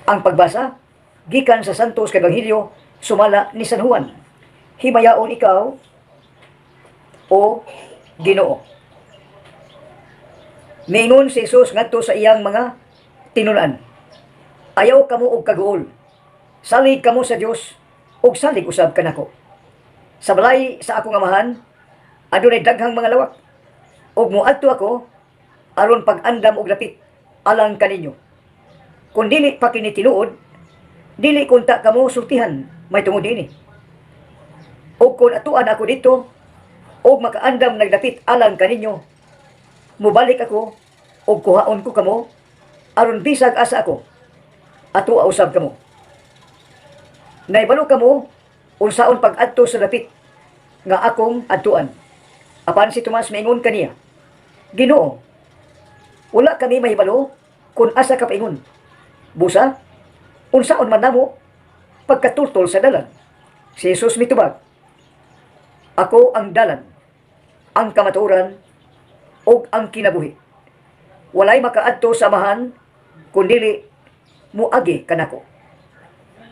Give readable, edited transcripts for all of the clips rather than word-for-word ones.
Ang pagbasa gikan sa Santos kay Ebanghelyo sumala ni San Juan. Himayaon ikaw o Ginoo. Miingon si Jesus ngadto sa iyang mga tinunan. Ayaw kamo og kaguol. Salig kamo sa Dios ug salig usab kanako. Sa balay sa akong amahan adunay daghang mga lawak. Ug moadto ako aron pag-andam og dapit alang kaninyo. Kung dili pa kini tinuod, dili kunta kamo sultihan may tungod dinhi. Ug kung atuan ako dito og makaandam nagdapit alang kaninyo, mubalik ako ug kuhaon ko kamo aron bisag asa ako atua usab kamo. Naibalo kamo unsaon pag-adto sa dapit nga akong adtuan. Apan si Tomas maingon kaniya, Ginoo, wala kami mahibalo kung asa ka paingon. Busa, unsaon man namo pagkatultol sa dalan. Si Jesus mitubag, Ako ang dalan, ang kamatuoran, ug ang kinabuhi. Walay makaadto sa amahan kundili muagi kanako.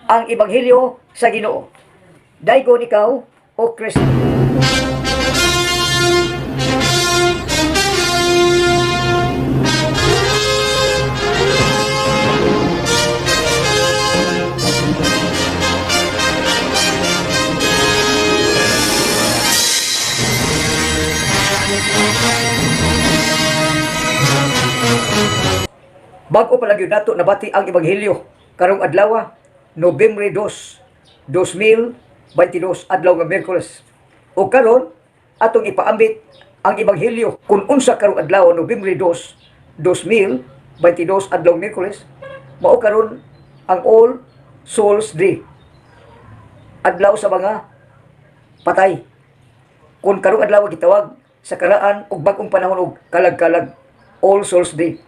Ang Ebanghelyo sa Ginoo. Daygon ikaw o Kristo. Bago pa lagi nato nabati ang Ebanghelyo karong adlaw, Nobyembre 2, 2022, adlaw nga Miyerkules. O karon atong ipaambit ang Ebanghelyo kung unsa karong adlaw Nobyembre 2, 2022, adlaw Miyerkules. Mao karon ang All Souls Day. Adlaw sa mga patay. Kung karong adlaw gitawag sa karaan og bag-ong panahon og kalag-kalag, All Souls Day.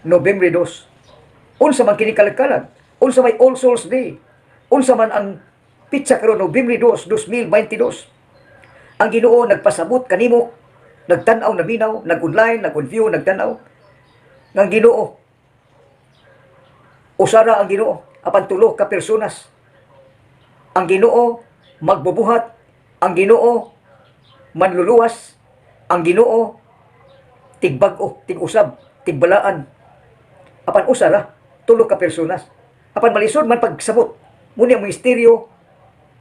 Nobyembre 2. Unsa man kini kalag-kalag? Unsa may All Souls Day? Unsa man ang pitsa karon Nobyembre 2, 2022? Ang Ginoo nagpasabot kanimo, nagtan-aw na minaw, nag-online, nag-view, nagtan-aw. Ang Ginoo usara ang Ginoo apan tulo ka personas. Ang Ginoo magbubuhat, ang Ginoo manluluwas, ang Ginoo tigbag-o, tig-usab, tigbalaan. Apan usara, tulo ka personas. Apan malisod man pagsabot, muna ang misteryo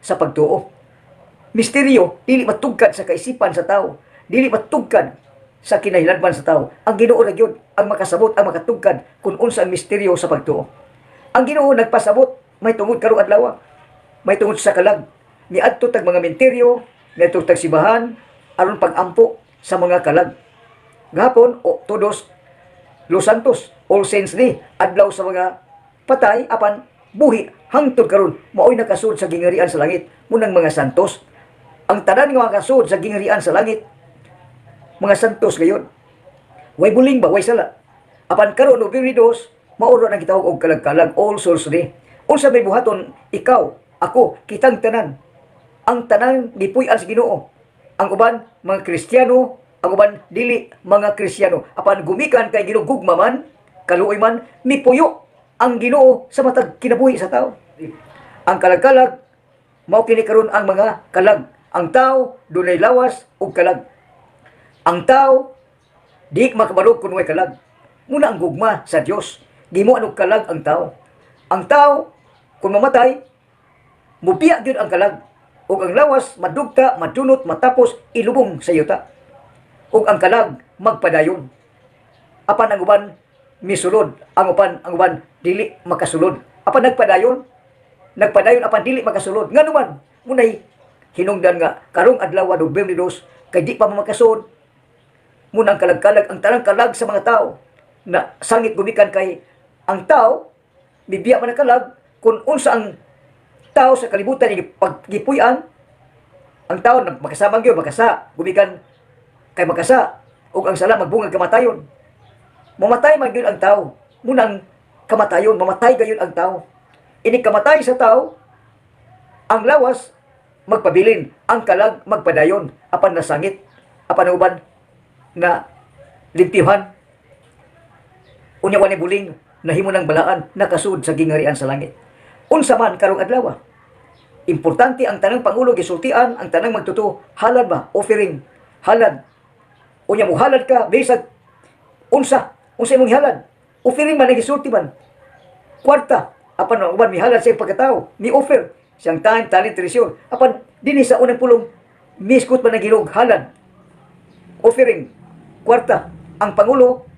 sa pagtuo. Misteryo, dili matugkad sa kaisipan sa tao, dili matugkad sa kinahilabban sa tao. Ang Ginoo ra gyud ang makasabot, ang makatugkad kung unsa ang misteryo sa pagtuo. Ang Ginoo nagpasabot, may tungod karong adlaw, may tungod sa kalag. Niadto tag mga menteryo, niadto tag sibahan aron pag-ampo sa mga kalag. Gahapon o todos Los Santos, All Saints Day, adlaw sa mga patay, apan buhi hangtod karon maoy nakasud sa gingarian sa langit munang mga santos. Ang tanan nga makasud sa gingarian sa langit, mga santos gayon. Way buling ba, way sala. Apan karon Nobyembre 2, mao ra nang gitawag og kalag-kalag, All Souls Day. Unsa may buhaton ikaw, ako, kitang tanan. Ang tanan gipuy-an sa Ginoo. Ang uban mga Kristiyano, ang uban dili mga Kristiyano. Apan gumikan kay Ginoo gugma man, kaluoy man, mipuyo ang Ginoo sa matag kinabuhi sa tao. Ang kalag-kalag mao kini karon ang mga kalag. Ang tao dunay lawas ug kalag. Ang tao di makabarog kun way kalag. Muna ang gugma sa Dios. Gimuan og kalag ang tao. Ang tao kung mamatay, mupiya gyud ang kalag. Ug ang lawas madugta, madunot, matapos ilubong sa yuta. Ug ang kalag magpadayon. Apan ang uban misulod, ang uban dili makasulod. Apan nagpadayon apan dili makasulod. Nganuman munay hinungdan nga karong adlaw Nobyembre 2 kay di pa makasud. Munang kalag-kalag ang tanang kalag sa mga tao na sangit gumikan kay ang tao bibiya man ang kalag kung unsa ang tao sa kalibutan ni paggipuy-an. Ang tao makasamang gyud makasa gumikan kay magkasa, ug ang sala magbungag kamatayon. Mamatay man gyud ang tao. Munang kamatayon, mamatay gayon ang tao. Ini kamatay sa tao, ang lawas magpabilin, ang kalag magpadayon, apan nasangit, apan uban na limpihan. Unya wani buling, nahimo ng balaan nakasud sa gingarian sa langit. Unsa man karong adlaw, importante ang tanang pangulo gisultian, ang tanang magtuto halad ba offering, halad. Unya mo halad ka bisag unsa imong halad, offering man gisulti man kwarta apan ang uban mihalad sa pagkatao ni offer siyang time talent treasure apan dinhi sa unang pulong miskot man nagilog halad offering kwarta. Ang pangulo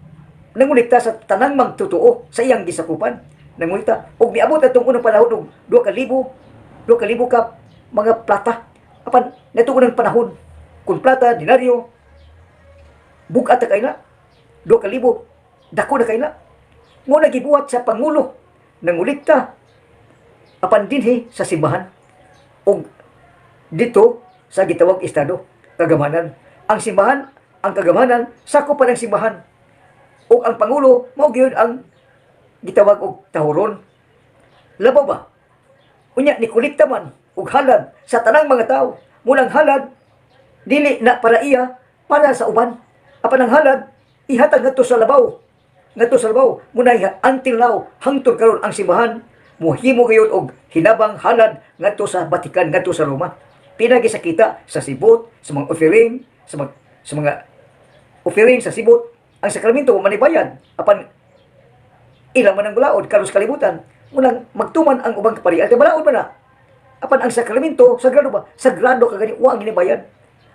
nangulikta sa tanang magtutuo sa iyang gisakupan, nangulikta og miabot atong unang panahon og 2,000 ka mga plata apan natong unang panahon kun plata dinaryo bugat ta kayna 2,000 dako na kayna mo nagibuhat sa pangulo nangulikta apan dinhi sa simbahan og dito sa gitawag estado kagamanan. Ang simbahan, ang kagamanan sakop pa ng simbahan ug ang pangulo mao gyud ang gitawag og tahuron. Labaw ba unya ni kolekta man og halad sa tanang mga tawo, munang halad dili na para iya, para sa uban. Apan ang halad ihatag ngadto sa labaw, munay until now hangtod karon ang simbahan mohimo gayud og hinabang halad ngadto sa Vatican, ngadto sa Roma. Pinagi sa kita sa sibot, sa mga offering, sa mga offering sa sibot, ang sakramento manibayad apan ilang man ang balaod karon sa kalibutan munang magtuman ang ubang kaparian kay balaod man na. Apan ang sakramento sagrado ba? Sagrado kagani wa ang ginibayad.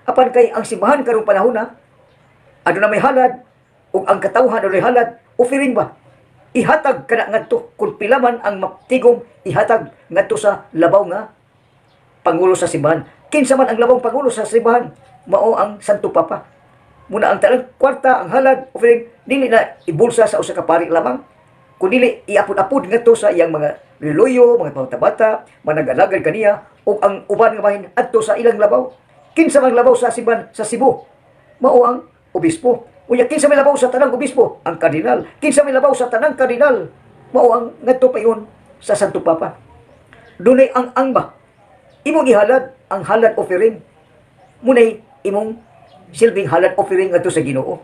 Apan kay ang simbahan karong panahon na aduna may halad ug ang katawhan adunay halad, offering ba? Ihatag kana ngadto kun pila man ang matigom ihatag ngadto sa labaw nga pangulo sa simbahan. Kinsa man ang labang pangulo sa simbahan mao ang Santo Papa. Muna ang tanang kwarta, ang halad, offering dili na ibulsa sa usa ka pari lamang, kundi iapod-apod ngadto sa iyang mga reloyo, mga pangtabata, managalagad kaniya ug ang uban nga bahin adto sa ilang labaw. Kinsa man labaw sa simbahan sa Cebu mao ang obispo. Unya kinsa may labaw sa tanang obispo, ang kardinal. Kinsa may labaw sa tanang kardinal mao ang ngadto payon sa Santo Papa. Dunay ang ba imong ihalad ang halad offering, munay imong silbing halad offering ngadto sa Ginoo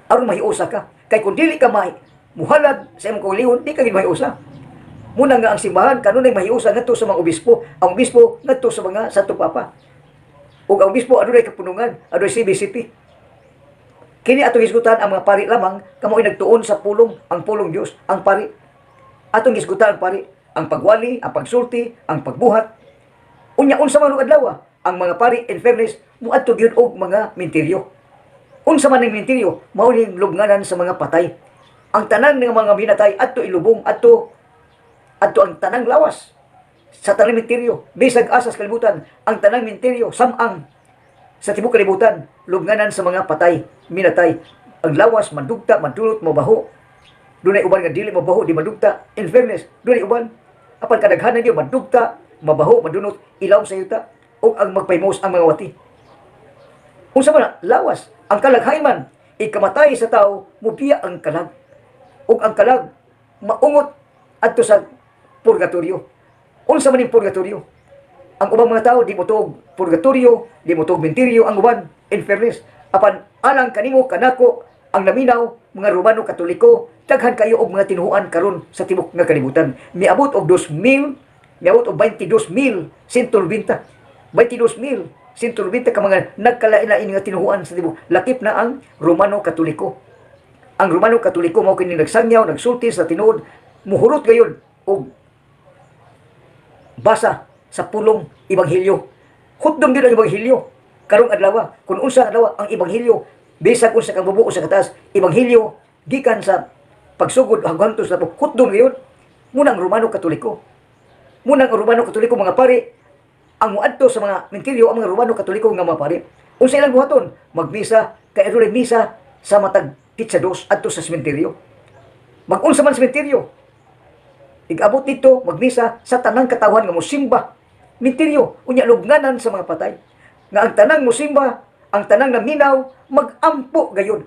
aron mahiusa ka. Kay kung dili ka muhalad sa imong kaulion, di ka gid mahiusa. Muna nga ang simbahan kanunay mahiusa ngadto sa mga obispo, ang obispo ngadto sa mga Santo Papa. Ug ang obispo adunay kapunungan, adunay CBCP. Kini atong hisgutan ang mga pari lamang kamoy nagtuon sa pulong, ang pulong Dios, ang pari. Atong hisgutan ang pari, ang pagwali, ang pagsulti, ang pagbuhat. Unya unsa man og adlaw, ang mga pari in fairness muadto gyud og mga menteryo. Unsa man ang menteryo, mao ning lubnganan sa mga patay. Ang tanan ng mga binatay adto ilubong, adto ang tanang lawas sa tanang menteryo. Bisag asa sa kalibutan, ang tanang menteryo samang sa tibuok kalibutan, lubnganan sa mga patay, minatay. Ang lawas madugta, madulot, mabaho. Dunay uban nga dili mabaho, di madugta. In fairness, dunay uban apan kadaghanan gyud madugta, mabaho, madunot, ilaw sa yuta, o ang magpaymos ang mga wati. Kung sa man, lawas, ang kalaghay man, ikamatay sa tao, mubiya ang kalag. O ang kalag, maungot adto sa purgatorio. Unsa man yung purgatorio? Ang ubang mga tao, di mo tuog purgatorio, di mo tuog menteryo, ang uban, in fairness. Apan, alang kanimo, kanako, ang naminaw, mga Romano Katoliko, daghan kayo og mga tinuhuan karon sa tibok nga kalibutan. Miabot og 2,000, miabot og 22,000 120. 22,000 120 ka mga nagkalain-lain nga tinuhuan sa tibok. Lakip na ang Romano Katoliko. Ang Romano Katoliko mao kini nagsangyaw, nagsulti sa tinuod, muhurot gayon og basa sa pulong ebanghelyo. Hutdon gyud ang ebanghelyo. Karong adlaw, kun unsa adlaw ang ebanghelyo, bisag unsa kang bubuo sa kataas, ebanghelyo gikan sa pagsugod hanggang sa hutdon gayon. Munang Romano Katoliko. Munang Romano Katoliko mga pari, ang muadto sa mga menteryo ang mga Romano Katoliko nga mga pari. Unsa ilang buhaton? Magmisa, kay adunay misa sa matag kitsados adto sa sementeryo. Mag-unsa man sementeryo, igabot dito magmisa sa tanang katawhan nga mosimba. Menteryo, unya lubnganan sa mga patay. Nga ang tanang mosimba, ang tanang naminaw, magampo gayon.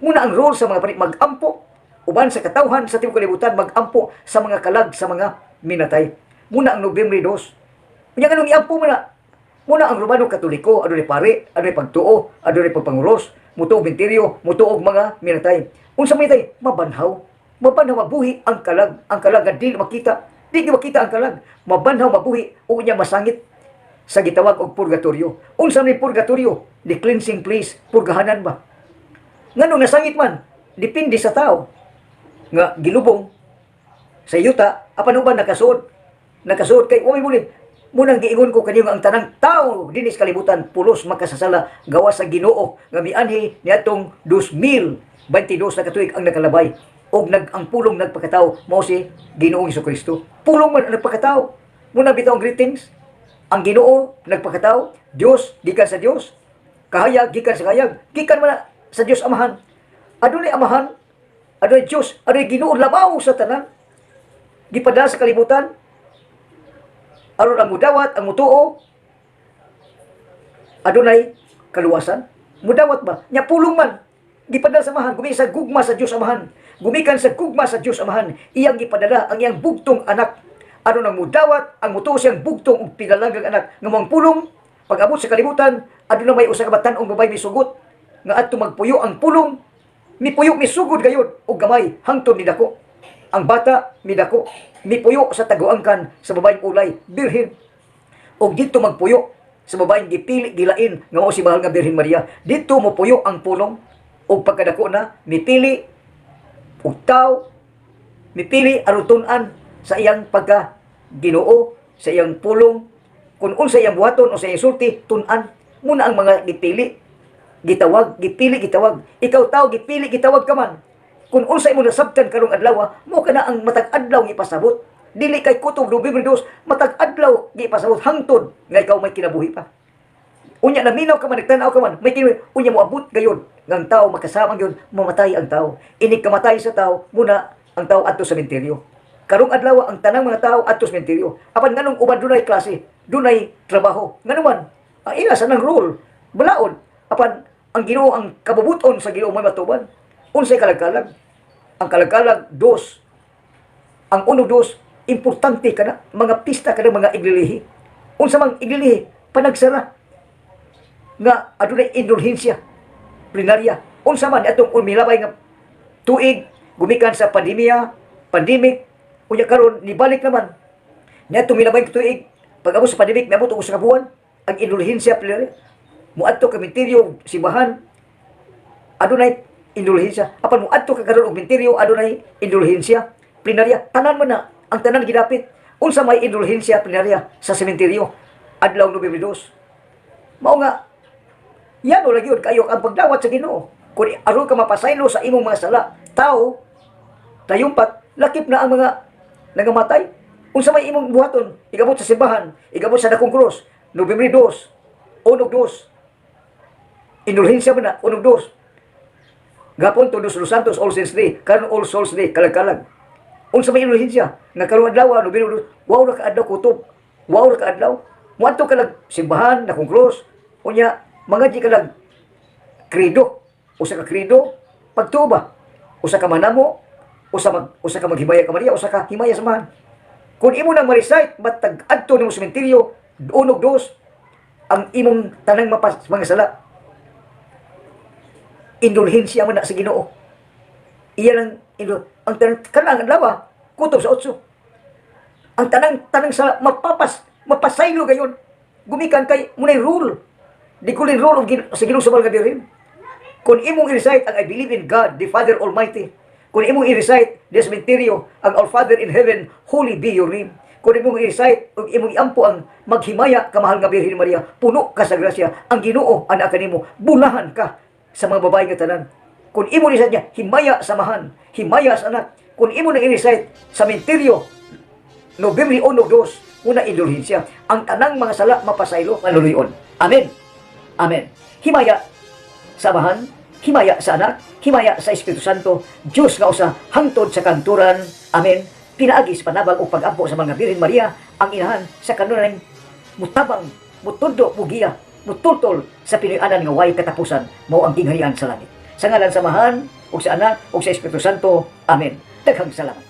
Muna ang role sa mga pari, magampo. Uban sa katawhan sa tibuok kalibutan, magampo sa mga kalag, sa mga minatay. Muna ang Nobyembre 2. Unya kanong iampo muna. Muna ang Romano Katoliko, adunay pari, adunay pagtuo, adunay pagpangulos, mutuog menteryo, mutuog mga minatay. Unsa minatay? Mabanhaw. Mabanhaw mabuhi ang kalag. Ang kalag nga di makita. Di makita ang kalag. Mabanhaw mabuhi o niya masangit sa gitawag og purgatorio. Unsa ni purgatorio? The cleansing place, purgahanan ba? Ngano nasangit man, depende sa tao. Nga gilubong sa yuta, apan uban nakasuod. Nakasuod kay umay muli. Munang giingon ko kaniyo nga ang tanang tao dinis kalibutan pulos makasasala gawa sa Ginoo nga mianhi niadtong 2022 na katuig ang nakalabay og ang pulong nagpakatao mao si Ginoong Hesukristo. Pulong man ang nagpakatao. Muna bitaw ang greetings. Ang Ginoo nagpakatao, Dios gikan sa Dios, kahayag gikan sa kahayag, gikan man sa Dios Amahan. Adunay Amahan, adunay Dios, adunay Ginoo labaw sa tanan. Gipadala sa kalibutan aron ang mudawat, ang mutuo, adunay kaluwasan. Mudawat ba? Nya pulong man. Gipadala sa Amahan, gumikan sa gugma sa Dios Amahan. Gumikan sa gugma sa Dios Amahan. Iyang gipadala ang iyang bugtong anak. Aron ang mudawat, ang mutuo siyang bugtong ug pinalanggang anak. Nga mong pulong, pag-abot sa kalibutan, aduna may usa ka batan-ong babay misugot. Nga adto magpuyo ang pulong, mipuyo misugod gayud og gamay hangtod ni dako. Ang bata midako, mipuyo sa taguangkan sa babayeng ulay, birhen. Og dito magpuyo sa babayeng gipili gilain nga mao si mahal nga Birhen Maria. Dito mo puyo ang pulong og pagkadako na mipili og tao, mipili aron tun-an sa iyang pagka Ginoo, sa iyang pulong, kung unsa iyang buhaton o sa iyang sulti, tun-an muna ang mga gipili, gitawag, gipili, gitawag. Ikaw tao, gipili, gitawag ka man. Kung unsa imo nasabtan karong adlaw, mo kana ang matag adlaw gipasabot. Dili kay kutob Nobyembre 2, matag adlaw gipasabot hangtod nga ikaw may kinabuhi pa. Unya naminaw ka man, nagtanaw ka man, may kinabuhi, unya mo abot gayon ng tao makasama gyud mamatay ang tao. Ini kamatay sa tao muna ang tao adto sa sementeryo. Karong adlaw ang tanang mga tao adto sa sementeryo. Apan nganong uban dunay klase, dunay trabaho. Ngano man, ang ila sa nang rule, balaod. Apan ang Ginoo ang kabubuton sa Ginoo may matuban. Unsay kalagkalag? Ang kalagkalag dos. Ang uno dos, importante kana mga pista kada mga iglilihi. Unsa mang iglilihi, panagsara nga adunay indulhensya plenarya. Unsa man atong umilabay nga tuig gumikan sa pandemic, unya karon nibalik naman. Niadto milabay ka tuig, pag-abot sa pandemic miabot og usa ka buwan, ang indulhensya plenarya. Muadto ka menteryo simbahan, adunay indulhensya. Apan muadto ka karon og menteryo, adunay indulhensya plenarya. Tanan man na ang tanan gidapit. Unsa may indulhensya plenarya sa sementeryo adlaw Nobyembre 2. Mao nga yan o lagi yun kayo ang pagdawat sa Ginoo. Kung aron ka mapasaylo sa imong mga sala, tao, tayumpat, lakip na ang mga nangamatay. Unsa may imong buhaton, igabot sa simbahan, igabot sa dakong krus, Nobyembre 2, Unog 2, indulhensya man na, Unog 2. Gapon to Dos Santos, All Saints Day, karon All Souls Day, kalag-kalag. Unsa may indulhensya, nga karon adlaw, Nobyembre 2, wow ra ka adlaw kutob, wow ra ka adlaw, muadto ka lang simbahan, dakong krus, unya, mga di ka lang krido, usa ka krido, pagtuba, usa ka manamo, usa ka maghimaya ka Maria, usa ka himaya samahan. Kung imo nang ma-recite, matag adto nimo sementeryo, Unog 2, ang imong tanang mga sala, indulhensya man na sa Ginoo. Iyan ang tanang adlaw, kutob sa 8. Ang tanang sala mapasaylo gayon. Gumikan kay munay rule. Di ko rin role sa Ginoo sa mga Birhen. Kung imong i-recite ang I believe in God, the Father Almighty. Kung imong i-recite the cementerio, ang Our Father in Heaven, holy be your name. Kung imong i-recite, o imong iampo ang maghimaya kamahal nga Birhen Maria, puno ka sa grasya, ang Ginoo anak kanimo, bulahan ka sa mga babae nga tanan. Kung imong i-recite niya, himaya samahan, himaya sa anak. Kung imong i-recite sa cementerio, Nobyembre 1, una indulhensya, ang tanang mga sala mapasaylo, maluluyon. Amen. Amen. Himaya sa Amahan, himaya sa Anak, himaya sa Espiritu Santo, Diyos nga usa hangtod sa kanturan. Amen. Pinaagi sa panabag o pag-ampo sa mga Birhen Maria, ang inahan sa kanunay mutabang, mutundo, mugiya, mutultol sa pinuyanan nga way katapusan, mao ang gingharian sa langit. Sa ngalan sa Amahan, o sa Anak, o sa Espiritu Santo. Amen. Daghang salamat.